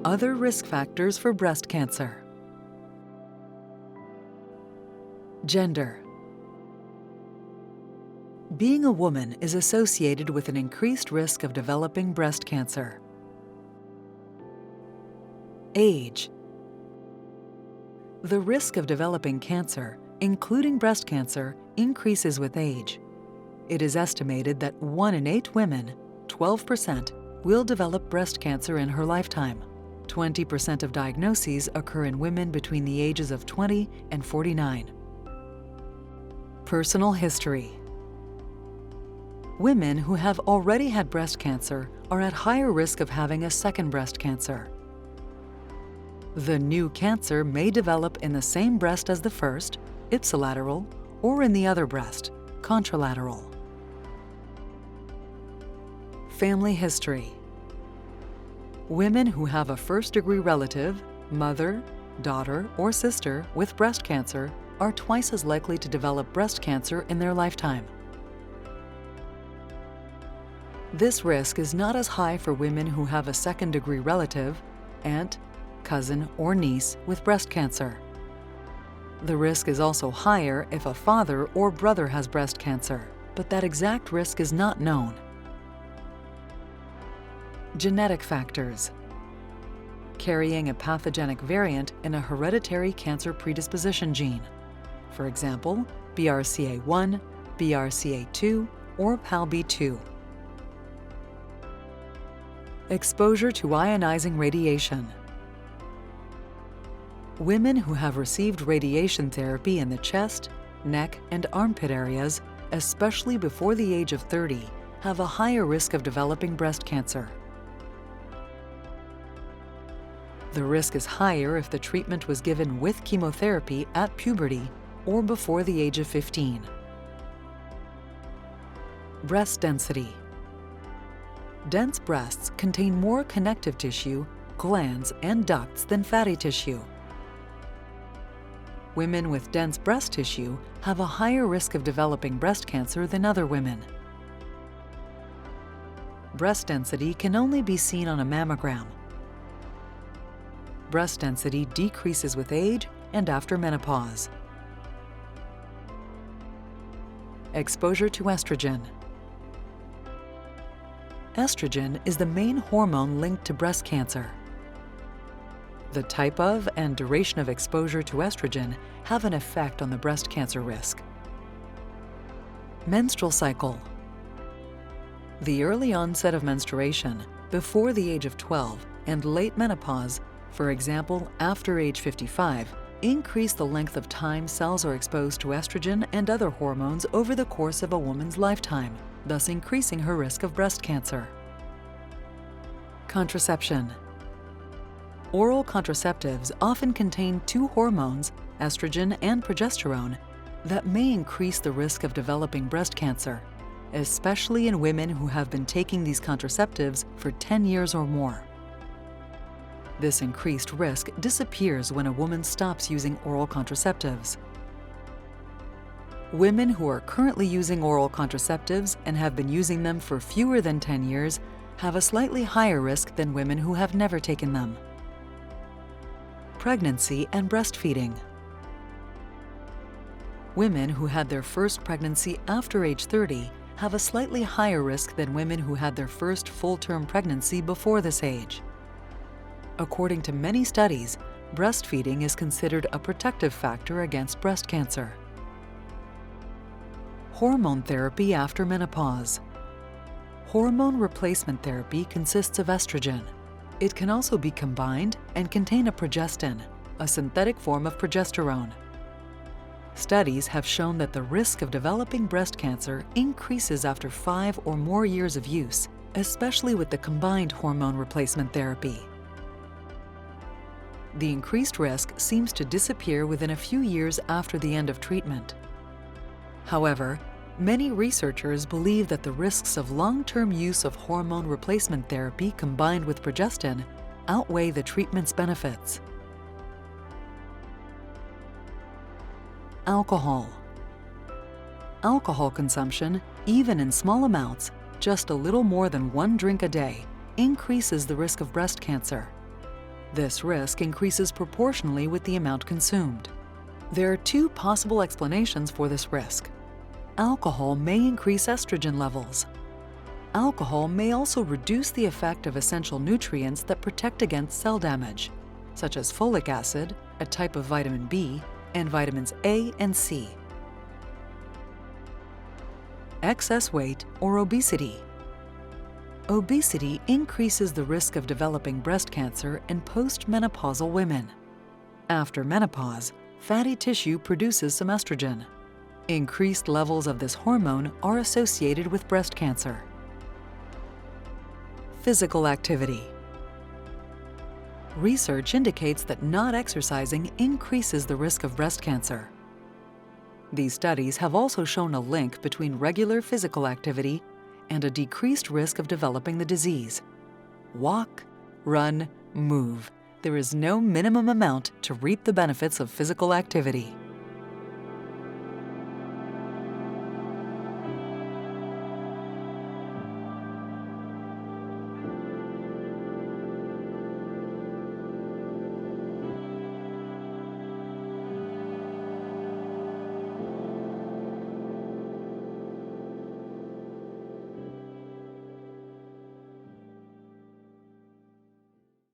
Other risk factors for breast cancer. Gender. Being a woman is associated with an increased risk of developing breast cancer. Age. The risk of developing cancer, including breast cancer, increases with age. It is estimated that 1 in 8 women, 12%, will develop breast cancer in her lifetime. 20% of diagnoses occur in women between the ages of 20 and 49. Personal history. Women who have already had breast cancer are at higher risk of having a second breast cancer. The new cancer may develop in the same breast as the first, ipsilateral, or in the other breast, contralateral. Family history. Women who have a first-degree relative, mother, daughter, or sister with breast cancer are twice as likely to develop breast cancer in their lifetime. This risk is not as high for women who have a second-degree relative, aunt, cousin, or niece with breast cancer. The risk is also higher if a father or brother has breast cancer, but that exact risk is not known. Genetic factors. Carrying a pathogenic variant in a hereditary cancer predisposition gene, for example, BRCA1, BRCA2, or PALB2. Exposure to ionizing radiation. Women who have received radiation therapy in the chest, neck, and armpit areas, especially before the age of 30, have a higher risk of developing breast cancer. The risk is higher if the treatment was given with chemotherapy at puberty or before the age of 15. Breast density. Dense breasts contain more connective tissue, glands, and ducts than fatty tissue. Women with dense breast tissue have a higher risk of developing breast cancer than other women. Breast density can only be seen on a mammogram. Breast density decreases with age and after menopause. Exposure to estrogen. Estrogen is the main hormone linked to breast cancer. The type of and duration of exposure to estrogen have an effect on the breast cancer risk. Menstrual cycle. The early onset of menstruation, before the age of 12, and late menopause, for example, after age 55, increase the length of time cells are exposed to estrogen and other hormones over the course of a woman's lifetime, thus increasing her risk of breast cancer. Contraception. Oral contraceptives often contain 2 hormones, estrogen and progesterone, that may increase the risk of developing breast cancer, especially in women who have been taking these contraceptives for 10 years or more. This increased risk disappears when a woman stops using oral contraceptives. Women who are currently using oral contraceptives and have been using them for fewer than 10 years have a slightly higher risk than women who have never taken them. Pregnancy and breastfeeding. Women who had their first pregnancy after age 30 have a slightly higher risk than women who had their first full-term pregnancy before this age. According to many studies, breastfeeding is considered a protective factor against breast cancer. Hormone therapy after menopause. Hormone replacement therapy consists of estrogen. It can also be combined and contain a progestin, a synthetic form of progesterone. Studies have shown that the risk of developing breast cancer increases after 5 or more years of use, especially with the combined hormone replacement therapy. The increased risk seems to disappear within a few years after the end of treatment. However, many researchers believe that the risks of long-term use of hormone replacement therapy combined with progestin outweigh the treatment's benefits. Alcohol. Alcohol consumption, even in small amounts, just a little more than 1 drink a day, increases the risk of breast cancer. This risk increases proportionally with the amount consumed. There are two possible explanations for this risk. Alcohol may increase estrogen levels. Alcohol may also reduce the effect of essential nutrients that protect against cell damage, such as folic acid, a type of vitamin B, and vitamins A and C. Excess weight or obesity. Obesity increases the risk of developing breast cancer in postmenopausal women. After menopause, fatty tissue produces some estrogen. Increased levels of this hormone are associated with breast cancer. Physical activity. Research indicates that not exercising increases the risk of breast cancer. These studies have also shown a link between regular physical activity and a decreased risk of developing the disease. Walk, run, move. There is no minimum amount to reap the benefits of physical activity.